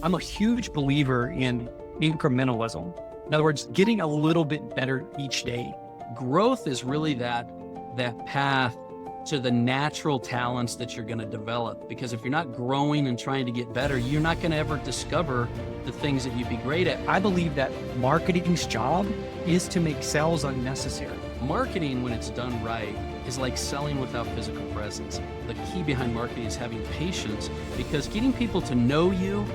I'm a huge believer in incrementalism. In other words, getting a little bit better each day. Growth is really that path to the natural talents that you're going to develop. Because if you're not growing and trying to get better, you're not going to ever discover the things that you'd be great at. I believe that marketing's job is to make sales unnecessary. Marketing, when it's done right, is like selling without physical presence. The key behind marketing is having patience, because getting people to know you,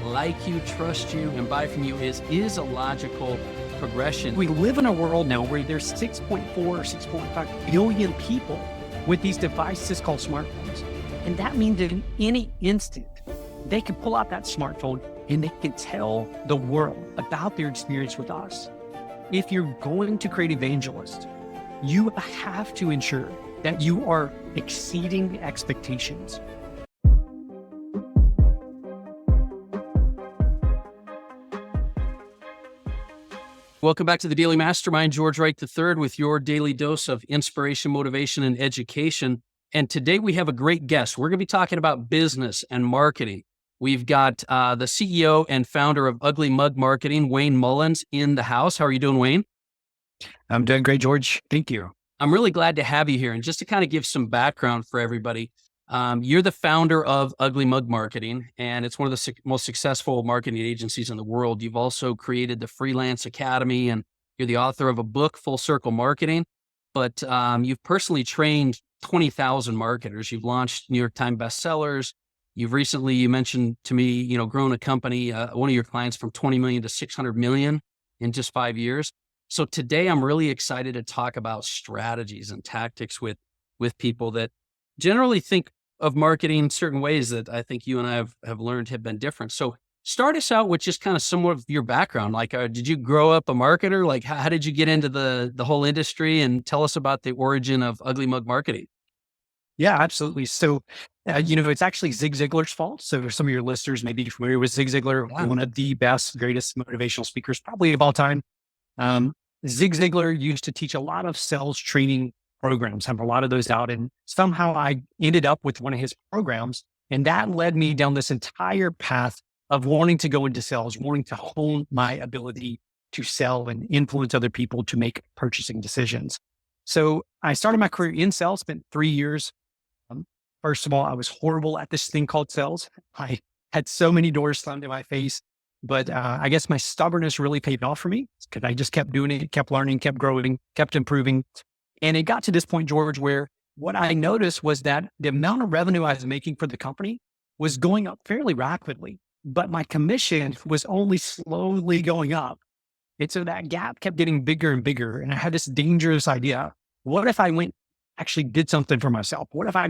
like you, trust you, and buy from you is a logical progression. We live in a world now where there's 6.4 or 6.5 billion people with these devices called smartphones. And that means that in any instant, they can pull out that smartphone and they can tell the world about their experience with us. If you're going to create evangelists, you have to ensure that you are exceeding expectations. Welcome back to the Daily Mastermind. George Wright III with your daily dose of inspiration, motivation, and education. And today we have a great guest. We're going to be talking about business and marketing. We've got the CEO and founder of Ugly Mug Marketing, Wayne Mullins, in the house. How are you doing, Wayne? I'm doing great, George. Thank you. I'm really glad to have you here. And just to kind of give some background for everybody, you're the founder of Ugly Mug Marketing, and it's one of the most successful marketing agencies in the world. You've also created the Freelance Academy, and you're the author of a book, Full Circle Marketing. But you've personally trained 20,000 marketers. You've launched New York Times bestsellers. You've recently, you mentioned to me, grown a company, one of your clients, from 20 million to 600 million in just 5 years. So today I'm really excited to talk about strategies and tactics with people that generally think of marketing certain ways that I think you and I have learned have been different. So start us out with just kind of some of your background. Like, did you grow up a marketer? Like, how did you get into the whole industry? And tell us about the origin of Ugly Mug Marketing. Yeah, absolutely. So, it's actually Zig Ziglar's fault. So some of your listeners may be familiar with Zig Ziglar, one of the best, greatest motivational speakers probably of all time. Zig Ziglar used to teach a lot of sales training programs, have a lot of those out. And somehow I ended up with one of his programs. And that led me down this entire path of wanting to go into sales, wanting to hone my ability to sell and influence other people to make purchasing decisions. So I started my career in sales, spent 3 years. First of all, I was horrible at this thing called sales. I had so many doors slammed in my face. But I guess my stubbornness really paid off for me, because I just kept doing it, kept learning, kept growing, kept improving. And it got to this point, George, where what I noticed was that the amount of revenue I was making for the company was going up fairly rapidly, but my commission was only slowly going up. And so that gap kept getting bigger and bigger. And I had this dangerous idea. What if I actually did something for myself? What if I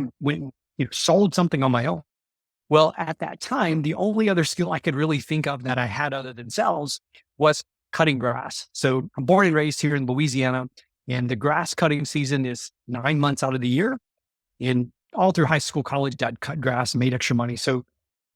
sold something on my own? Well, at that time, the only other skill I could really think of that I had other than sales was cutting grass. So I'm born and raised here in Louisiana, and the grass cutting season is 9 months out of the year. And all through high school, college, I'd cut grass and made extra money. So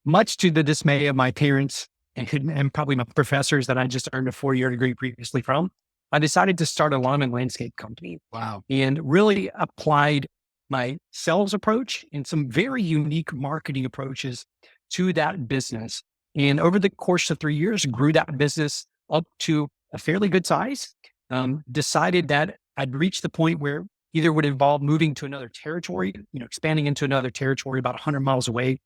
much to the dismay of my parents and probably my professors that I just earned a 4-year degree previously from, I decided to start a lawn and landscape company. Wow. And really applied my sales approach and some very unique marketing approaches to that business. And over the course of 3 years, grew that business up to a fairly good size. Decided that I'd reached the point where either would involve moving to another territory, expanding into another territory about 100 miles away. And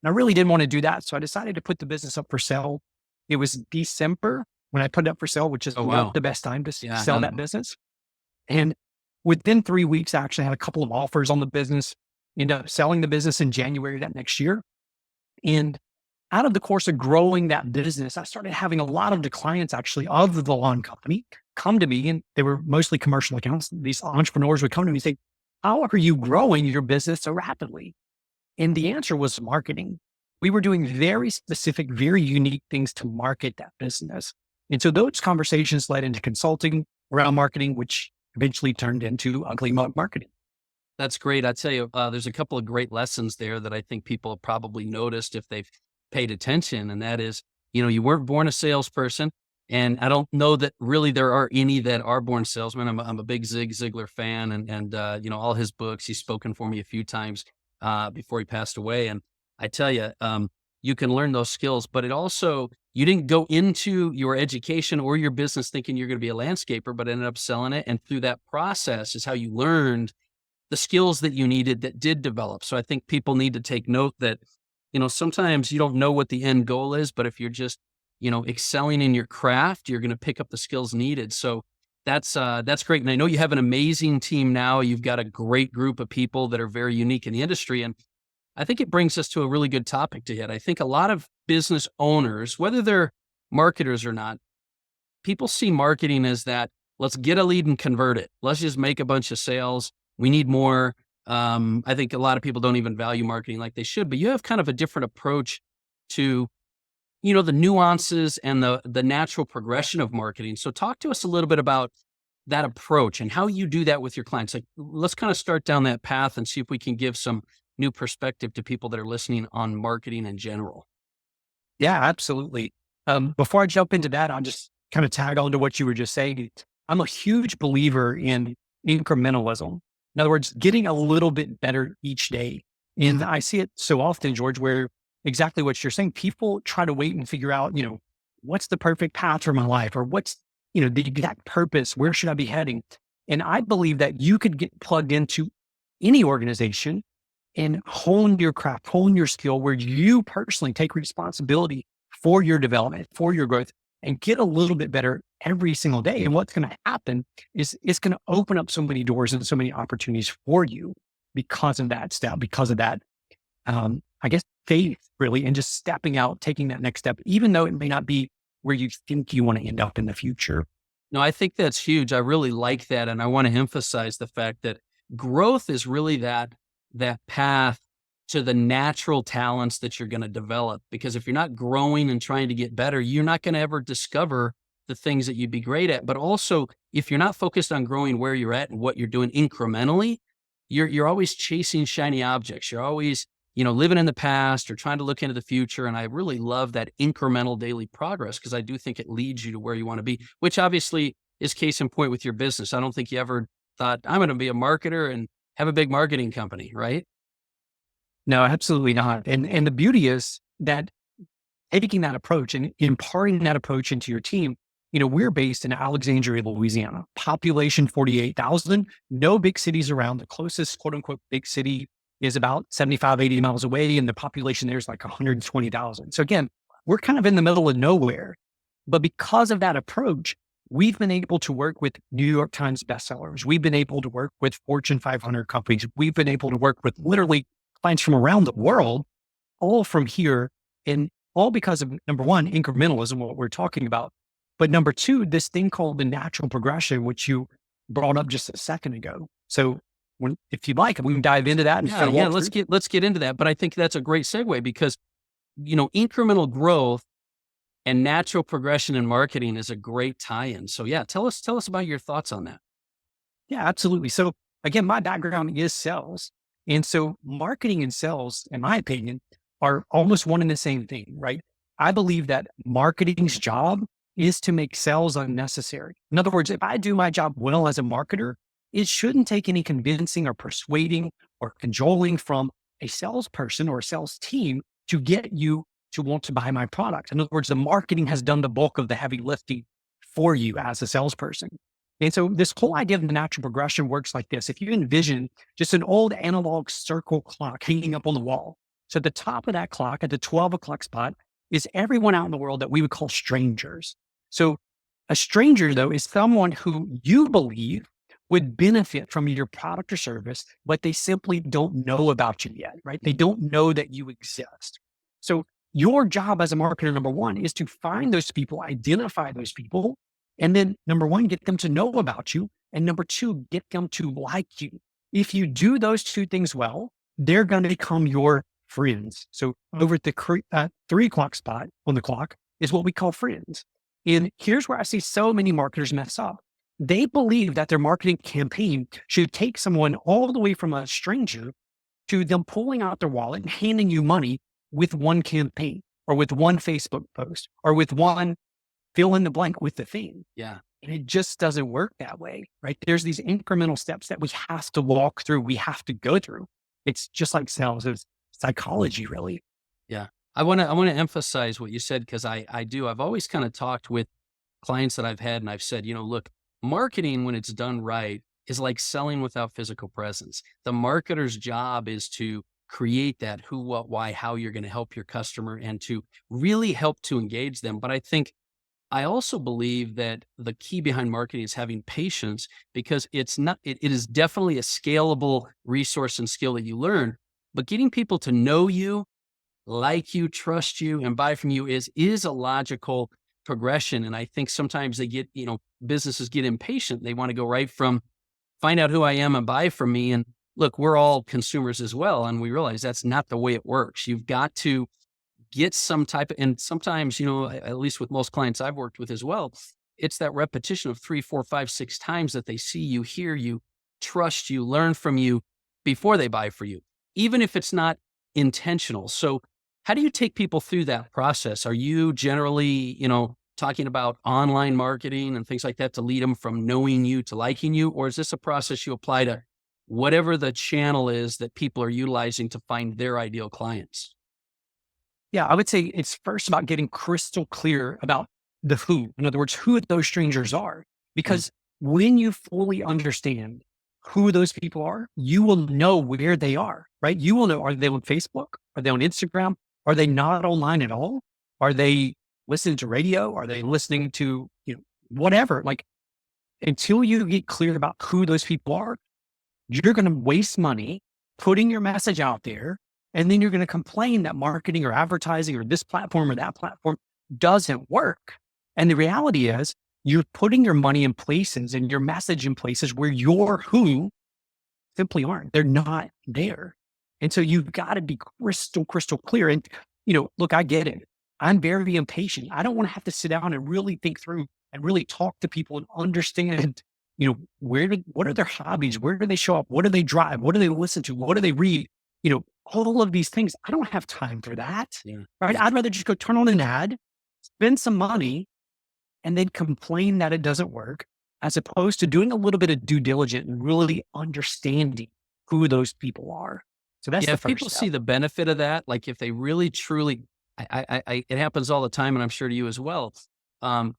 I really didn't want to do that. So I decided to put the business up for sale. It was December when I put it up for sale, which is not the best time to sell that business. And within 3 weeks, I actually had a couple of offers on the business, ended up selling the business in January that next year. And out of the course of growing that business, I started having a lot of the clients actually of the lawn company come to me, and they were mostly commercial accounts. These entrepreneurs would come to me and say, how are you growing your business so rapidly? And the answer was marketing. We were doing very specific, very unique things to market that business. And so those conversations led into consulting around marketing, which eventually turned into Ugly Mug Marketing. That's great. I'd tell you, there's a couple of great lessons there that I think people have probably noticed if they've paid attention. And that is, you weren't born a salesperson. And I don't know that really there are any that are born salesmen. I'm a big Zig Ziglar fan, and all his books, he's spoken for me a few times before he passed away. And I tell you, you can learn those skills. But you didn't go into your education or your business thinking you're going to be a landscaper, but ended up selling it. And through that process is how you learned the skills that you needed that did develop. So I think people need to take note that, sometimes you don't know what the end goal is, but if you're just, excelling in your craft, you're going to pick up the skills needed. So that's great. And I know you have an amazing team now. You've got a great group of people that are very unique in the industry. And I think it brings us to a really good topic to hit. I think a lot of business owners, whether they're marketers or not, people see marketing as that, let's get a lead and convert it. Let's just make a bunch of sales. We need more. I think a lot of people don't even value marketing like they should, but you have kind of a different approach to, the nuances and the natural progression of marketing. So talk to us a little bit about that approach and how you do that with your clients. Like, let's kind of start down that path and see if we can give some new perspective to people that are listening on marketing in general. Yeah, absolutely. Before I jump into that, I'll just kind of tag on to what you were just saying. I'm a huge believer in incrementalism. In other words, getting a little bit better each day. And I see it so often, George, where exactly what you're saying, people try to wait and figure out, what's the perfect path for my life, or what's, the exact purpose, where should I be heading? And I believe that you could get plugged into any organization and hone your craft, hone your skill, where you personally take responsibility for your development, for your growth, and get a little bit better every single day. And what's going to happen is it's going to open up so many doors and so many opportunities for you because of that step, because of that, I guess, faith really, and just stepping out, taking that next step, even though it may not be where you think you want to end up in the future. No, I think that's huge. I really like that. And I want to emphasize the fact that growth is really that path to the natural talents that you're going to develop. Because if you're not growing and trying to get better, you're not going to ever discover the things that you'd be great at. But also, if you're not focused on growing where you're at and what you're doing incrementally, you're always chasing shiny objects. You're always, living in the past or trying to look into the future. And I really love that incremental daily progress, because I do think it leads you to where you want to be, which obviously is case in point with your business. I don't think you ever thought, I'm going to be a marketer and have a big marketing company, right? No, absolutely not. And the beauty is that taking that approach and imparting that approach into your team, we're based in Alexandria, Louisiana, population 48,000, no big cities around. The closest quote unquote big city is about 75, 80 miles away. And the population there is like 120,000. So again, we're kind of in the middle of nowhere. But because of that approach, we've been able to work with New York Times bestsellers. We've been able to work with Fortune 500 companies. We've been able to work with literally clients from around the world, all from here, and all because of, number one, incrementalism, what we're talking about. But number two, this thing called the natural progression, which you brought up just a second ago. So if you'd like, we can dive into that. And let's get into that. But I think that's a great segue, because, incremental growth and natural progression in marketing is a great tie-in. So yeah, tell us about your thoughts on that. Yeah, absolutely. So again, my background is sales. And so marketing and sales, in my opinion, are almost one and the same thing, right? I believe that marketing's job is to make sales unnecessary. In other words, if I do my job well as a marketer, it shouldn't take any convincing or persuading or cajoling from a salesperson or a sales team to get you to want to buy my product. In other words, the marketing has done the bulk of the heavy lifting for you as a salesperson. And so this whole idea of the natural progression works like this. If you envision just an old analog circle clock hanging up on the wall. So at the top of that clock, at the 12 o'clock spot, is everyone out in the world that we would call strangers. So a stranger, though, is someone who you believe would benefit from your product or service, but they simply don't know about you yet, right? They don't know that you exist. So your job as a marketer, number one, is to find those people, identify those people, and then number one, get them to know about you. And number two, get them to like you. If you do those two things well, they're going to become your friends. So over at the 3 o'clock spot on the clock is what we call friends. And here's where I see so many marketers mess up. They believe that their marketing campaign should take someone all the way from a stranger to them pulling out their wallet and handing you money with one campaign or with one Facebook post or with one fill in the blank with the thing. Yeah. And it just doesn't work that way, right? There's these incremental steps that we have to walk through. We have to go through. It's just like sales. It's psychology, really. Yeah. I want to emphasize what you said, because I've always kind of talked with clients that I've had, and I've said, look, marketing, when it's done right, is like selling without physical presence. The marketer's job is to create that who, what, why, how you're going to help your customer and to really help to engage them. But I also believe that the key behind marketing is having patience, because it is definitely a scalable resource and skill that you learn, but getting people to know you, like you, trust you, and buy from you is a logical progression. And I think sometimes businesses get impatient. They want to go right from find out who I am and buy from me. And look, we're all consumers as well. And we realize that's not the way it works. You've got to get some type of, and sometimes, at least with most clients I've worked with as well, it's that repetition of 3, 4, 5, 6 times that they see you, hear you, trust you, learn from you before they buy for you, even if it's not intentional. So how do you take people through that process? Are you generally, talking about online marketing and things like that to lead them from knowing you to liking you? Or is this a process you apply to whatever the channel is that people are utilizing to find their ideal clients? Yeah, I would say it's first about getting crystal clear about the who. In other words, who those strangers are. Because when you fully understand who those people are, you will know where they are, right? You will know, are they on Facebook? Are they on Instagram? Are they not online at all? Are they listening to radio? Are they listening to, whatever? Like, until you get clear about who those people are, you're going to waste money putting your message out there. And then you're going to complain that marketing or advertising or this platform or that platform doesn't work. And the reality is you're putting your money in places and your message in places where your who simply aren't. They're not there. And so you've got to be crystal clear. And, look, I get it. I'm very impatient. I don't want to have to sit down and really think through and really talk to people and understand, what are their hobbies? Where do they show up? What do they drive? What do they listen to? What do they read? All of these things. I don't have time for that. Yeah. Right. I'd rather just go turn on an ad, spend some money, and then complain that it doesn't work, as opposed to doing a little bit of due diligence and really understanding who those people are. So that's the if first people step. see the benefit of that, like if they really truly, it happens all the time, and I'm sure to you as well.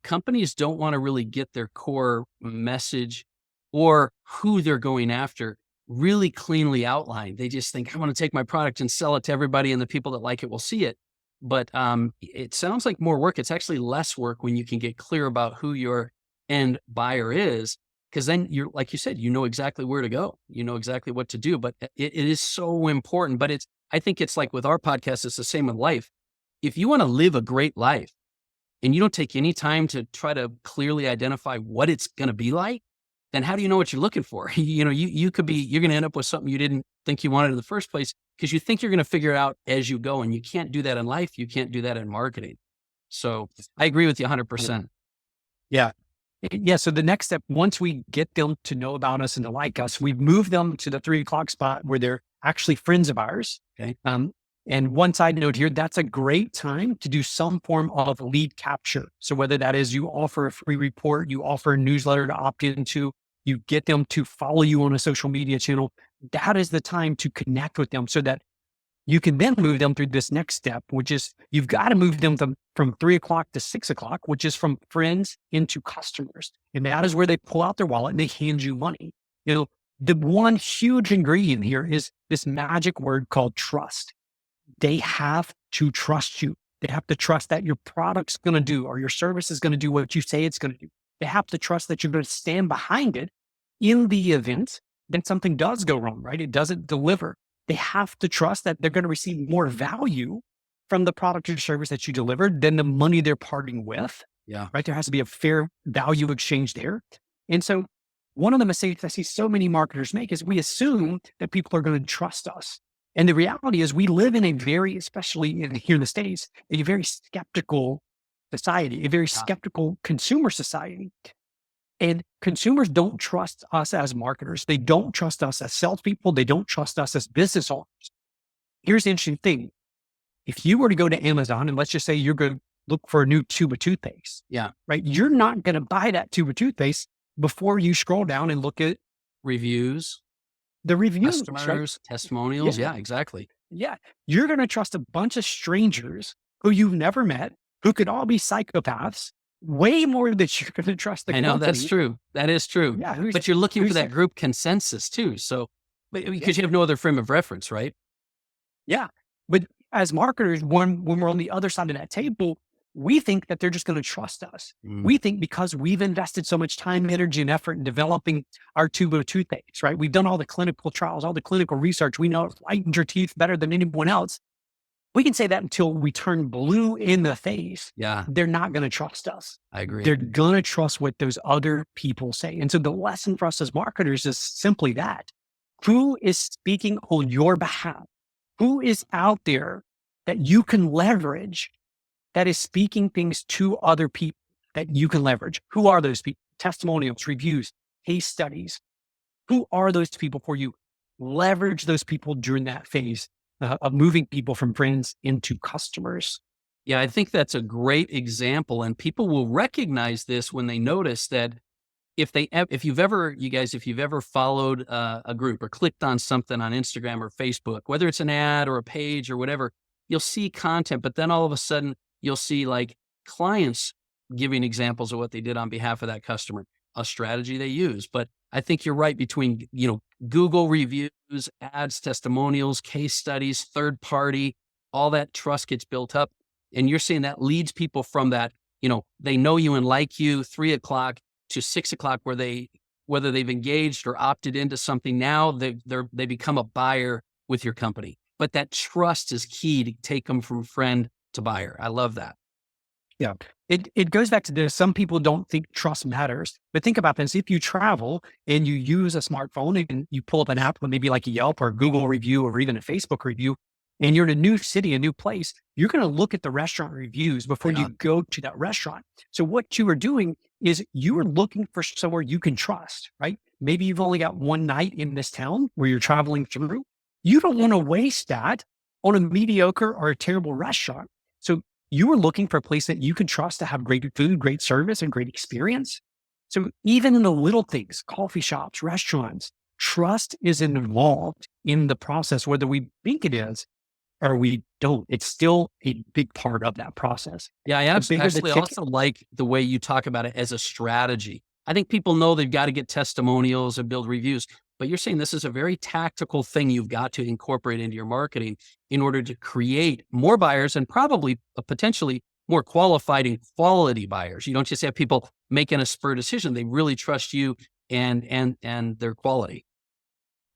Companies don't want to really get their core message or who they're going after really cleanly outlined. They just think, I want to take my product and sell it to everybody, and the people that like it will see it. But it sounds like more work. It's actually less work when you can get clear about who your end buyer is, because then you're, like you said, you know exactly where to go. You know exactly what to do. But it is so important. But I think it's like with our podcast, it's the same with life. If you want to live a great life and you don't take any time to try to clearly identify what it's going to be like, then how do you know what you're looking for? You're going to end up with something you didn't think you wanted in the first place, because you think you're going to figure it out as you go. And you can't do that in life. You can't do that in marketing. So I agree with you 100%. Yeah. Yeah. So the next step, once we get them to know about us and to like us, we move them to the 3 o'clock spot where they're actually friends of ours. Okay. And one side note here, that's a great time to do some form of lead capture. So whether that is you offer a free report, you offer a newsletter to opt into, you get them to follow you on a social media channel, that is the time to connect with them so that you can then move them through this next step, which is you've got to move them from 3 o'clock to 6 o'clock, which is from friends into customers. And that is where they pull out their wallet and they hand you money. The one huge ingredient here is this magic word called trust. They have to trust you. They have to trust that your product's going to do or your service is going to do what you say it's going to do. They have to trust that you're going to stand behind it in the event that something does go wrong, right? It doesn't deliver. They have to trust that they're going to receive more value from the product or service that you delivered than the money they're parting with. Yeah. Right. There has to be a fair value exchange there. And so one of the mistakes I see so many marketers make is we assume that people are going to trust us. And the reality is we live in a very, especially here in the States, a very skeptical society, a very skeptical consumer society. And consumers don't trust us as marketers. They don't trust us as salespeople. They don't trust us as business owners. Here's the interesting thing. If you were to go to Amazon and let's just say you're going to look for a new tube of toothpaste. Yeah. Right. You're not going to buy that tube of toothpaste before you scroll down and look at Reviews, the reviews, customers, right? testimonials. Yeah, exactly. Yeah. You're going to trust a bunch of strangers who you've never met, who could all be psychopaths, way more than you're going to trust the I know that's company. true. That is true. Yeah. But you're looking for Who's, that group consensus too. So, yeah. because you have no other frame of reference, right? Yeah. But as marketers, when we're on the other side of that table, we think that they're just going to trust us. Mm. We think because we've invested so much time, energy, and effort in developing our tube of toothpaste, right? We've done all the clinical trials, all the clinical research. We know it whitens your teeth better than anyone else. We can say that until we turn blue in the face. Yeah, They're not going to trust us. I agree. They're going to trust what those other people say. And so the lesson for us as marketers is simply that. Who is speaking on your behalf? Who is out there that you can leverage that is speaking things to other people that you can leverage? Who are those people? Testimonials, reviews, case studies. Who are those people for you? Leverage those people during that phase of moving people from friends into customers. Yeah, I think that's a great example, and people will recognize this when they notice that if you've ever, you guys, if you've ever followed a group or clicked on something on Instagram or Facebook, whether it's an ad or a page or whatever, you'll see content, but then all of a sudden you'll see like clients giving examples of what they did on behalf of that customer, a strategy they use. But I think you're right between, Google reviews, ads, testimonials, case studies, third party, all that trust gets built up. And you're saying that leads people from that, they know you and like you, 3 o'clock to 6 o'clock, whether they've engaged or opted into something, now they become a buyer with your company. But that trust is key to take them from friend to buyer. I love that. Yeah. It goes back to this. Some people don't think trust matters, but think about this. If you travel and you use a smartphone and you pull up an app, maybe like a Yelp or a Google review or even a Facebook review, and you're in a new city, a new place, you're going to look at the restaurant reviews before you go to that restaurant. So what you are doing is you are looking for somewhere you can trust, right? Maybe you've only got one night in this town where you're traveling through. You don't want to waste that on a mediocre or a terrible restaurant. So you are looking for a place that you can trust to have great food, great service, and great experience. So even in the little things, coffee shops, restaurants, trust is involved in the process, whether we think it is or we don't. It's still a big part of that process. Yeah, I actually also like the way you talk about it as a strategy. I think people know they've got to get testimonials and build reviews, but you're saying this is a very tactical thing you've got to incorporate into your marketing in order to create more buyers and probably potentially more qualified and quality buyers. You don't just have people making a spur decision. They really trust you and their quality.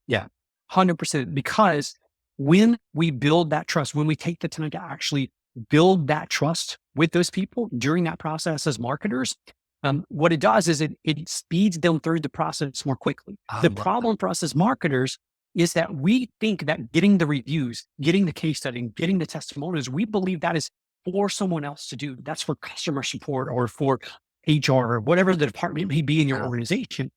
Yeah, 100%. Because when we build that trust, when we take the time to actually build that trust with those people during that process as marketers, what it does is it speeds them through the process more quickly. The problem for us as marketers is that we think that getting the reviews, getting the case study, getting the testimonials, we believe that is for someone else to do. That's for customer support or for HR or whatever the department may be in your organization.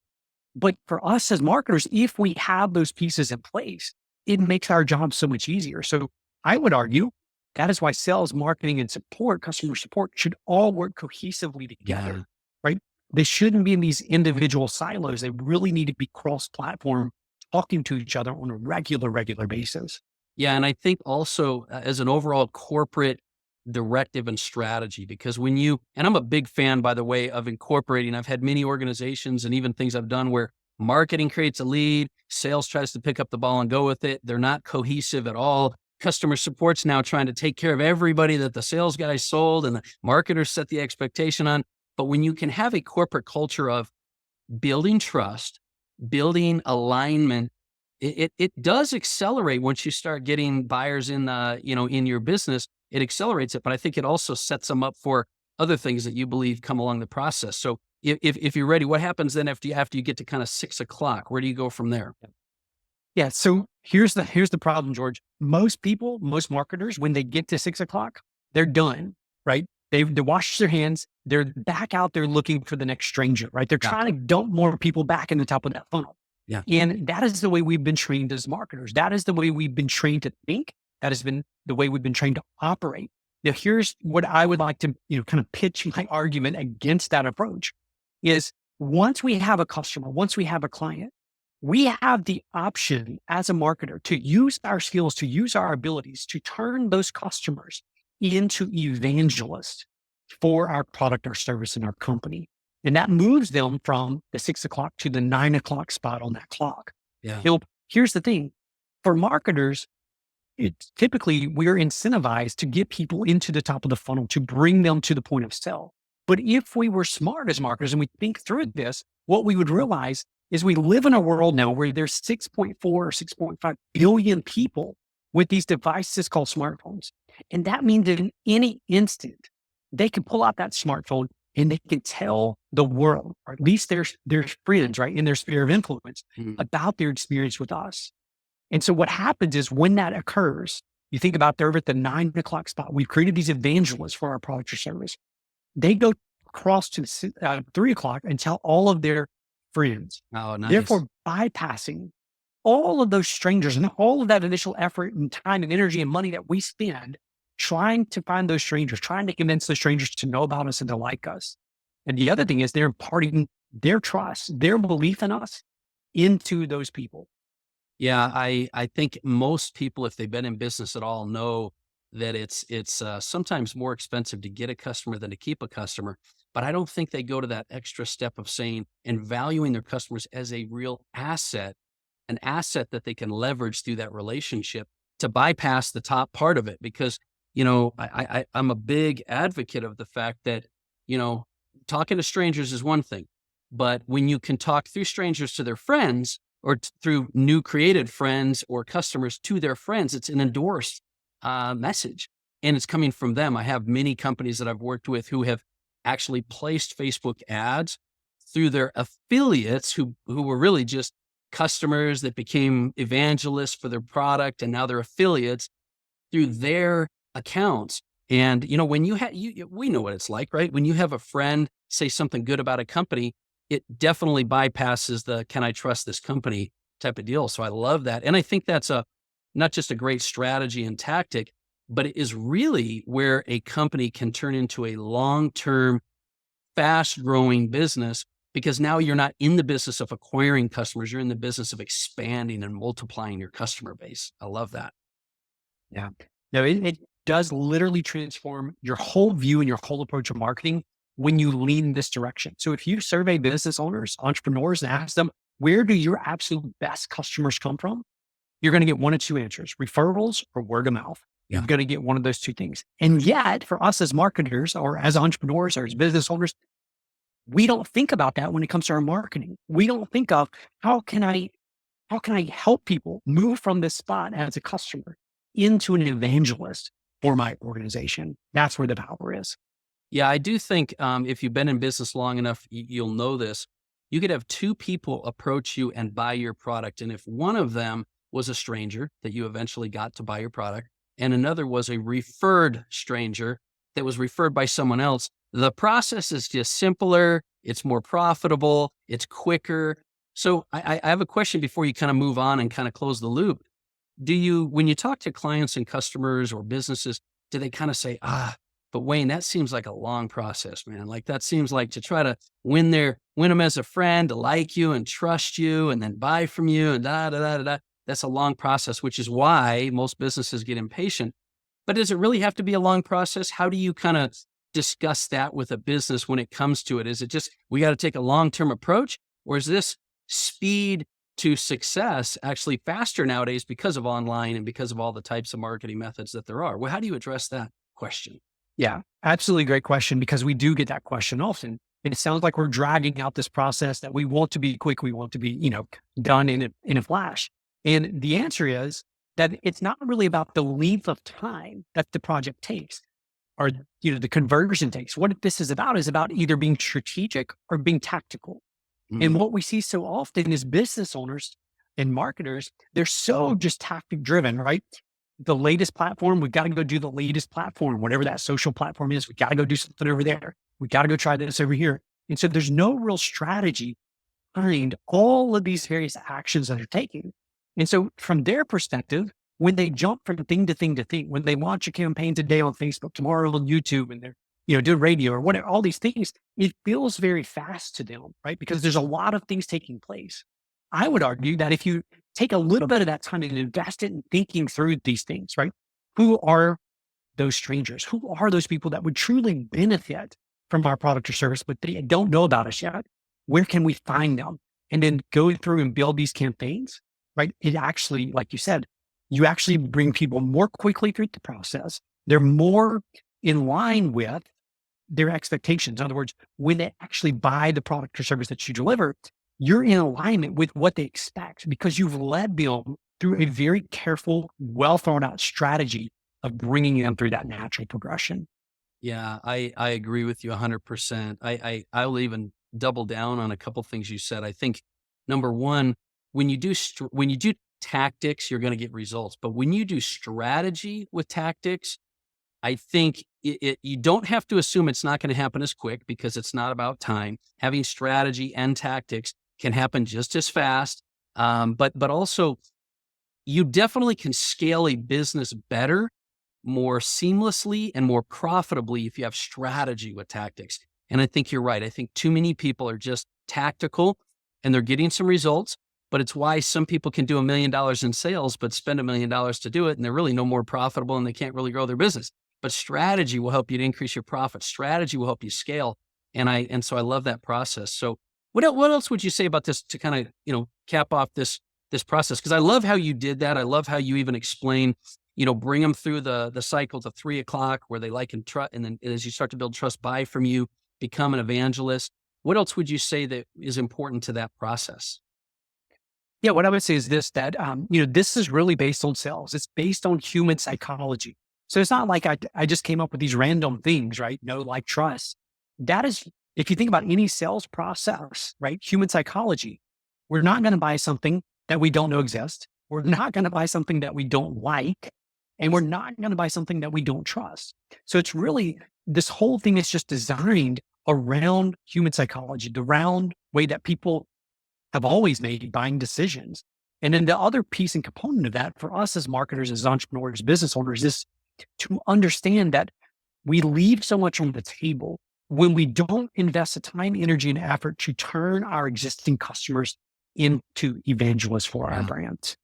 But for us as marketers, if we have those pieces in place, it makes our job so much easier. So I would argue that is why sales, marketing, and support, customer support should all work cohesively together, right? They shouldn't be in these individual silos. They really need to be cross-platform, talking to each other on a regular basis. Yeah. And I think also as an overall corporate directive and strategy, because and I'm a big fan, by the way, of incorporating, I've had many organizations and even things I've done where marketing creates a lead, sales tries to pick up the ball and go with it. They're not cohesive at all. Customer support's now trying to take care of everybody that the sales guy sold and the marketers set the expectation on. But when you can have a corporate culture of building trust, building alignment, it does accelerate once you start getting buyers in your business. It accelerates it, but I think it also sets them up for other things that you believe come along the process. So if you're ready, what happens then after you get to kind of 6 o'clock? Where do you go from there? Yeah. So here's the problem, George. Most marketers, when they get to 6 o'clock, they're done, right? They wash their hands. They're back out there looking for the next stranger, right? They're trying to dump more people back in the top of that funnel. Yeah. And that is the way we've been trained as marketers. That is the way we've been trained to think. That has been the way we've been trained to operate. Now, here's what I would like to, kind of pitch my argument against that approach is once we have a customer, once we have a client, we have the option as a marketer to use our skills, to use our abilities to turn those customers into evangelists for our product or service in our company. And that moves them from the 6 o'clock to the 9 o'clock spot on that clock. Yeah. Here's the thing, for marketers, it's typically we're incentivized to get people into the top of the funnel to bring them to the point of sale. But if we were smart as marketers and we think through this, what we would realize is we live in a world now where there's 6.4 or 6.5 billion people with these devices called smartphones. And that means that in any instant, they can pull out that smartphone and they can tell the world, or at least their friends, right, in their sphere of influence, about their experience with us. And so what happens is when that occurs, you think about they're at the 9 o'clock spot. We've created these evangelists for our product or service. They go across to 3 o'clock and tell all of their friends. Oh, nice. Therefore, bypassing all of those strangers and all of that initial effort and time and energy and money that we spend trying to find those strangers, trying to convince those strangers to know about us and to like us. And the other thing is they're imparting their trust, their belief in us into those people. Yeah, I think most people, if they've been in business at all, know that it's sometimes more expensive to get a customer than to keep a customer. But I don't think they go to that extra step of saying and valuing their customers as a real asset, an asset that they can leverage through that relationship to bypass the top part of it. Because, I'm a big advocate of the fact that, talking to strangers is one thing, but when you can talk through strangers to their friends or through new created friends or customers to their friends, it's an endorsed message and it's coming from them. I have many companies that I've worked with who have actually placed Facebook ads through their affiliates who were really just customers that became evangelists for their product. And now they're affiliates through their accounts. And, when you have, we know what it's like, right? When you have a friend say something good about a company, it definitely bypasses the, can I trust this company type of deal. So I love that. And I think that's not just a great strategy and tactic, but it is really where a company can turn into a long-term, fast-growing business, because now you're not in the business of acquiring customers. You're in the business of expanding and multiplying your customer base. I love that. Yeah. No, it does literally transform your whole view and your whole approach of marketing when you lean in this direction. So if you survey business owners, entrepreneurs, and ask them, where do your absolute best customers come from? You're going to get one of two answers, referrals or word of mouth. Yeah. You're going to get one of those two things. And yet for us as marketers or as entrepreneurs or as business owners, we don't think about that when it comes to our marketing. We don't think of how can I help people move from this spot as a customer into an evangelist for my organization. That's where the power is. Yeah, I do think if you've been in business long enough, you'll know this. You could have two people approach you and buy your product. And if one of them was a stranger that you eventually got to buy your product, and another was a referred stranger that was referred by someone else, the process is just simpler. It's more profitable. It's quicker. So I have a question before you kind of move on and kind of close the loop. When you talk to clients and customers or businesses, do they kind of say, but Wayne, that seems like a long process, man. Like that seems like to try to win them as a friend, to like you and trust you and then buy from you and da, da, da, da, da. That's a long process, which is why most businesses get impatient. But does it really have to be a long process? How do you kind of discuss that with a business when it comes to it? Is it just, we got to take a long-term approach, or is this speed to success actually faster nowadays because of online and because of all the types of marketing methods that there are? Well, how do you address that question? Yeah, absolutely great question, because we do get that question often. And it sounds like we're dragging out this process that we want to be quick. We want to be, done in a flash. And the answer is that it's not really about the length of time that the project takes or, the conversion takes. What this is about either being strategic or being tactical. And what we see so often is business owners and marketers, they're so just tactic driven, right? The latest platform, we've got to go do the latest platform, whatever that social platform is. We got to go do something over there. We got to go try this over here. And so there's no real strategy behind all of these various actions that they're taking. And so from their perspective, when they jump from thing to thing to thing, when they launch a campaign today on Facebook, tomorrow on YouTube, and they're, do radio or whatever, all these things, it feels very fast to them, right? Because there's a lot of things taking place. I would argue that if you take a little bit of that time and invest it in thinking through these things, right? Who are those strangers? Who are those people that would truly benefit from our product or service, but they don't know about us yet? Where can we find them? And then go through and build these campaigns, right? It actually, like you said, you actually bring people more quickly through the process. They're more in line with their expectations. In other words, when they actually buy the product or service that you deliver, you're in alignment with what they expect because you've led them through a very careful, well thought out strategy of bringing them through that natural progression. Yeah, I agree with you 100%. I will even double down on a couple things you said. I think number one, when you do tactics, you're going to get results. But when you do strategy with tactics, I think you don't have to assume it's not going to happen as quick because it's not about time. Having strategy and tactics can happen just as fast. But also you definitely can scale a business better, more seamlessly, and more profitably if you have strategy with tactics. And I think you're right. I think too many people are just tactical and they're getting some results, but it's why some people can do $1 million in sales, but spend $1 million to do it. And they're really no more profitable and they can't really grow their business. But strategy will help you to increase your profit. Strategy will help you scale. And so I love that process. So what else would you say about this to kind of, cap off this process? Because I love how you did that. I love how you even explain, bring them through the cycle to 3 o'clock where they like and trust. And then as you start to build trust, buy from you, become an evangelist. What else would you say that is important to that process? Yeah, what I would say is this, that, this is really based on sales. It's based on human psychology. So it's not like I just came up with these random things, right? No, like trust. That is, if you think about any sales process, right? Human psychology, we're not going to buy something that we don't know exists. We're not going to buy something that we don't like. And we're not going to buy something that we don't trust. So it's really, this whole thing is just designed around human psychology, the round way that people have always made buying decisions. And then the other piece and component of that for us as marketers, as entrepreneurs, business owners is to understand that we leave so much on the table when we don't invest the time, energy, and effort to turn our existing customers into evangelists for our brand.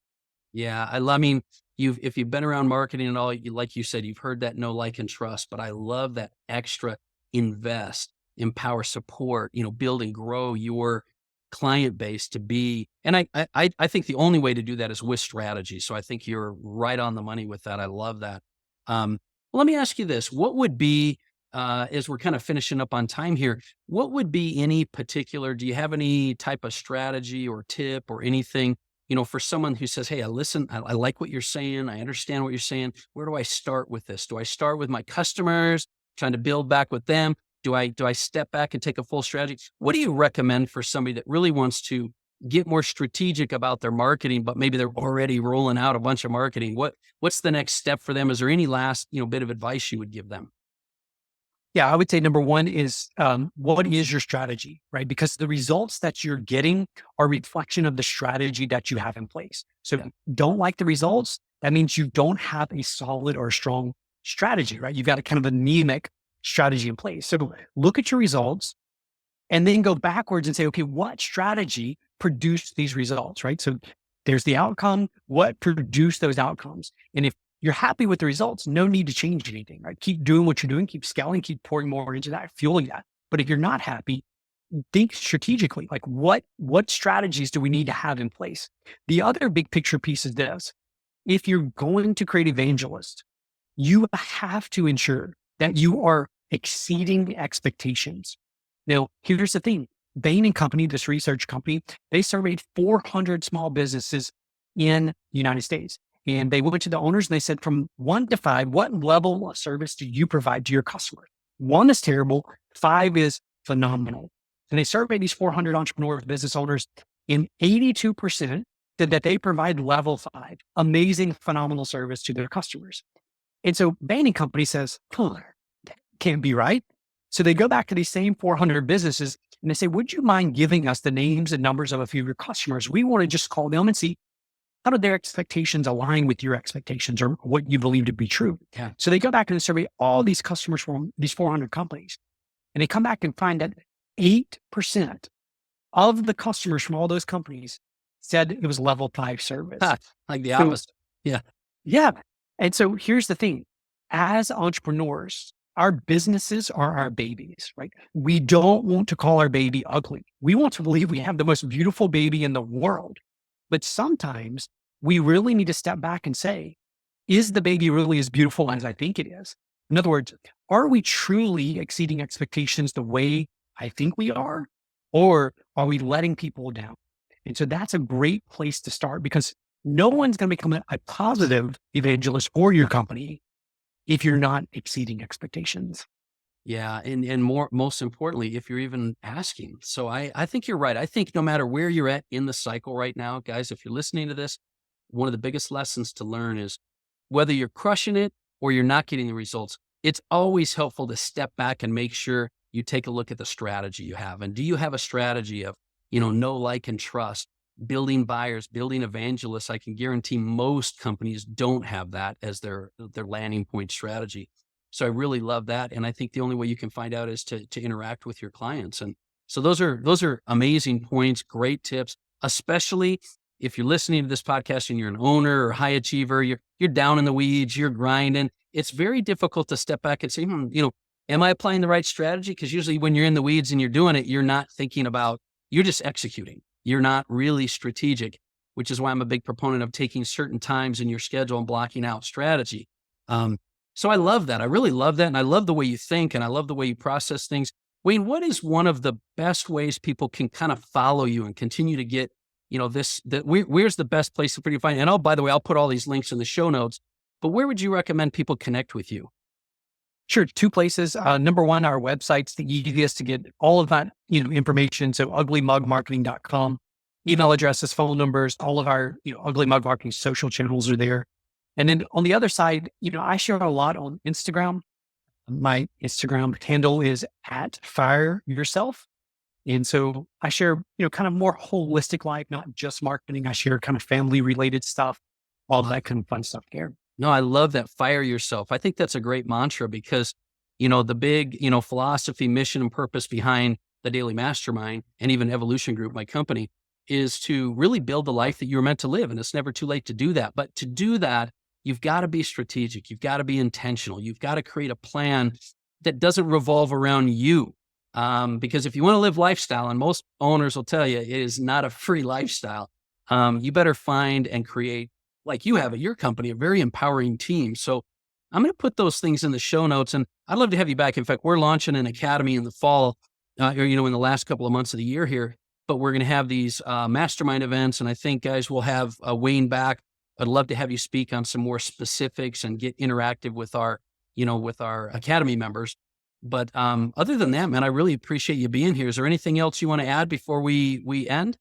Yeah, I mean, if you've been around marketing and all, like you said, you've heard that know, like, and trust. But I love that extra invest, empower, support. Build and grow your client base to be. And I think the only way to do that is with strategy. So I think you're right on the money with that. I love that. Let me ask you this: what would be, as we're kind of finishing up on time here, what would be any particular? Do you have any type of strategy or tip or anything? For someone who says, hey, I like what you're saying. I understand what you're saying. Where do I start with this? Do I start with my customers, trying to build back with them? Do I step back and take a full strategy? What do you recommend for somebody that really wants to get more strategic about their marketing, but maybe they're already rolling out a bunch of marketing? What's the next step for them? Is there any last, bit of advice you would give them? Yeah, I would say number one is what is your strategy, right? Because the results that you're getting are a reflection of the strategy that you have in place. So if you don't like the results, that means you don't have a solid or strong strategy, right? You've got a kind of anemic strategy in place. So look at your results and then go backwards and say, okay, what strategy produced these results, right? So there's the outcome, what produced those outcomes. And if you're happy with the results, no need to change anything, right? Keep doing what you're doing, keep scaling, keep pouring more into that, fueling that. But if you're not happy, think strategically, like what strategies do we need to have in place? The other big picture piece is this. If you're going to create evangelists, you have to ensure that you are exceeding expectations. Now, here's the thing. Bain and Company, this research company, they surveyed 400 small businesses in the United States. And they went to the owners and they said, from 1 to 5, what level of service do you provide to your customers? 1 is terrible. 5 is phenomenal. And they surveyed these 400 entrepreneurs, business owners, and 82% said that they provide level 5, amazing, phenomenal service to their customers. And so Bain and Company says, that can't be right. So they go back to these same 400 businesses and they say, would you mind giving us the names and numbers of a few of your customers? We want to just call them and see how do their expectations align with your expectations or what you believe to be true. Yeah. So they go back and survey all these customers from these 400 companies. And they come back and find that 8% of the customers from all those companies said it was level 5 service. Ha, like the So opposite. Yeah. yeah. And so here's the thing. As entrepreneurs, our businesses are our babies, right? We don't want to call our baby ugly. We want to believe we have the most beautiful baby in the world. But sometimes we really need to step back and say, is the baby really as beautiful as I think it is? In other words, are we truly exceeding expectations the way I think we are? Or are we letting people down? And so that's a great place to start because no one's going to become a positive evangelist for your company if you're not exceeding expectations. Yeah. And most importantly, if you're even asking. So I think you're right. I think no matter where you're at in the cycle right now, guys, if you're listening to this, one of the biggest lessons to learn is whether you're crushing it or you're not getting the results, it's always helpful to step back and make sure you take a look at the strategy you have. And do you have a strategy of, know, like, and trust, building buyers, building evangelists? I can guarantee most companies don't have that as their landing point strategy. So I really love that. And I think the only way you can find out is to interact with your clients. And so those are amazing points, great tips, especially if you're listening to this podcast and you're an owner or high achiever, you're down in the weeds, you're grinding. It's very difficult to step back and say, am I applying the right strategy? Because usually when you're in the weeds and you're doing it, you're not thinking about, you're just executing. You're not really strategic, which is why I'm a big proponent of taking certain times in your schedule and blocking out strategy. So I love that. I really love that. And I love the way you think and I love the way you process things. Wayne, what is one of the best ways people can kind of follow you and continue to get, where's the best place for you to find? And by the way, I'll put all these links in the show notes, but where would you recommend people connect with you? Sure. 2 places. Number one, our website's the easiest to get all of that, information. So uglymugmarketing.com, email addresses, phone numbers, all of our, Ugly Mug Marketing social channels are there. And then on the other side, I share a lot on Instagram. My Instagram handle is @fireyourself. And so I share, kind of more holistic life, not just marketing. I share kind of family related stuff, all that kind of fun stuff there. No, I love that. Fire yourself. I think that's a great mantra because, the big, philosophy, mission, and purpose behind the Daily Mastermind and even Evolution Group, my company, is to really build the life that you're meant to live. And it's never too late to do that. But to do that, you've got to be strategic. You've got to be intentional. You've got to create a plan that doesn't revolve around you. Because if you want to live lifestyle, and most owners will tell you it is not a free lifestyle, you better find and create, like you have at your company, a very empowering team. So I'm going to put those things in the show notes, and I'd love to have you back. In fact, we're launching an academy in the fall, or, in the last couple of months of the year here, but we're going to have these mastermind events. And I think, guys, we'll have Wayne back. I'd love to have you speak on some more specifics and get interactive with our academy members. But other than that, man, I really appreciate you being here. Is there anything else you want to add before we end?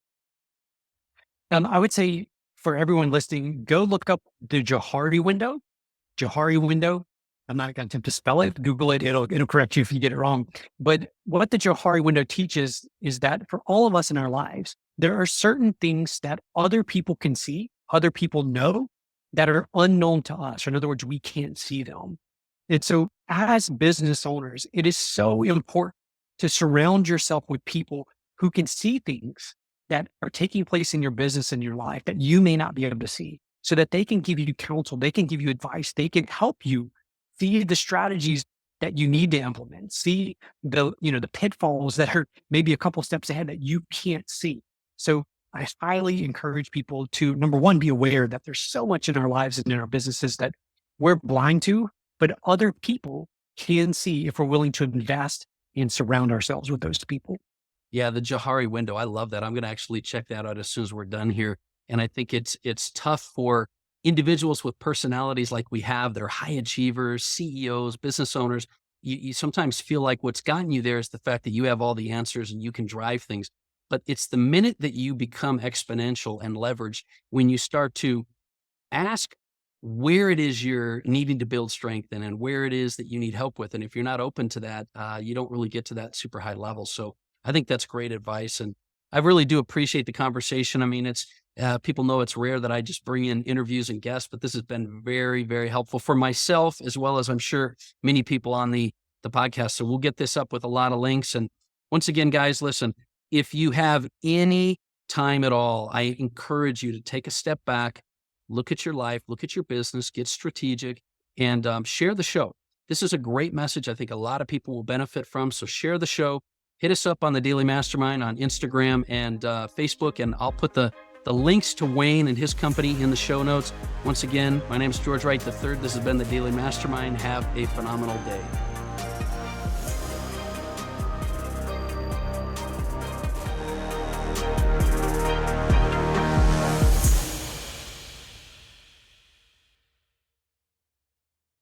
I would say for everyone listening, go look up the Johari window. Johari window. I'm not going to attempt to spell it. Google it. It'll correct you if you get it wrong. But what the Johari window teaches is that for all of us in our lives, there are certain things that other people can see, other people know, that are unknown to us. Or in other words, we can't see them. And so as business owners, it is so important to surround yourself with people who can see things that are taking place in your business and your life that you may not be able to see, so that they can give you counsel, they can give you advice, they can help you see the strategies that you need to implement, see the pitfalls that are maybe a couple steps ahead that you can't see. So I highly encourage people to, number one, be aware that there's so much in our lives and in our businesses that we're blind to, but other people can see if we're willing to invest and surround ourselves with those people. Yeah, the Johari window. I love that. I'm going to actually check that out as soon as we're done here. And I think it's tough for individuals with personalities like we have. They're high achievers, CEOs, business owners. You sometimes feel like what's gotten you there is the fact that you have all the answers and you can drive things. But it's the minute that you become exponential and leverage when you start to ask where it is you're needing to build strength in and where it is that you need help with. And if you're not open to that, you don't really get to that super high level. So I think that's great advice. And I really do appreciate the conversation. I mean, it's people know it's rare that I just bring in interviews and guests, but this has been very, very helpful for myself, as well as I'm sure many people on the podcast. So we'll get this up with a lot of links. And once again, guys, listen, if you have any time at all, I encourage you to take a step back, look at your life, look at your business, get strategic, and share the show. This is a great message I think a lot of people will benefit from. So share the show. Hit us up on the Daily Mastermind on Instagram and Facebook, and I'll put the links to Wayne and his company in the show notes. Once again, my name is George Wright III. This has been the Daily Mastermind. Have a phenomenal day.